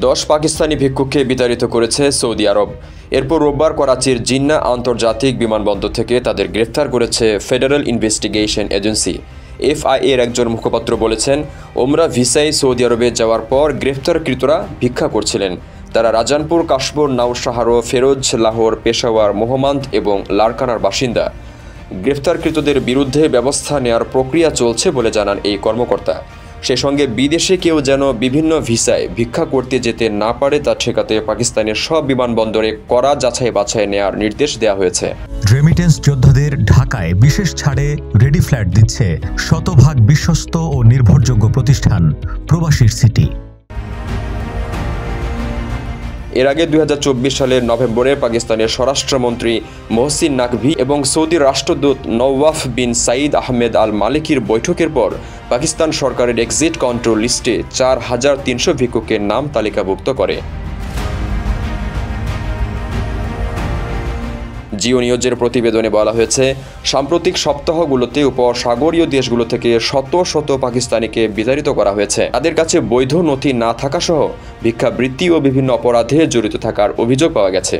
10 পাকিস্তানি ভিক্ষুককে বিতাড়িত করেছে সৌদি আরব। এরপর রোববার করাচির জিন্নাহ আন্তর্জাতিক বিমানবন্দর থেকে তাদের গ্রেফতার করেছে ফেডারেল ইনভেস্টিগেশন এজেন্সি। এফআইএ এর একজন মুখপাত্র বলেছেন, ওমরা ভিসায় সৌদি আরবে যাওয়ার পর গ্রেফতারকৃতরা ভিক্ষা করছিলেন। তারা রাজানপুর, কাশবর, নাউশাহারো, ফেরোজ, লাহোর, পেশাওয়ার, মোহাম্মদ এবং লারকানার বাসিন্দা। গ্রেফতারকৃতদের বিরুদ্ধে ব্যবস্থা নেওয়ার প্রক্রিয়া চলছে বলে জানান এই কর্মকর্তা। সেই সঙ্গে বিদেশে কেউ যেন বিভিন্ন ভিসায় ভিক্ষা করতে যেতে না পারে তা ঠেকাতে পাকিস্তানের সব বিমানবন্দরে কড়া যাচাই বাছাই নেওয়ার নির্দেশ দেওয়া হয়েছে। রেমিটেন্স যোদ্ধাদের ঢাকায় বিশেষ ছাড়ে রেডি ফ্ল্যাট দিচ্ছে শতভাগ বিশ্বস্ত ও নির্ভরযোগ্য প্রতিষ্ঠান প্রবাসীর সিটি। এর আগে 2024 সালের নভেম্বরে পাকিস্তানের স্বরাষ্ট্রমন্ত্রী মোহসিন নাকভি এবং সৌদি রাষ্ট্রদূত নওয়াফ বিন সাঈদ আহমেদ আল মালিকির বৈঠকের পর পাকিস্তান সরকারের এক্সিট কন্ট্রোল লিস্টে 4300 ভিক্ষুকের নাম তালিকাভুক্ত করে। জিও নিউজের প্রতিবেদনে বলা হয়েছে, সাম্প্রতিক সপ্তাহগুলোতে উপসাগরীয় দেশগুলো থেকে শত শত পাকিস্তানিকে বিতাড়িত করা হয়েছে। তাদের কাছে বৈধ নথি না থাকা সহ ভিক্ষাবৃত্তি ও বিভিন্ন অপরাধে জড়িত থাকার অভিযোগ পাওয়া গেছে।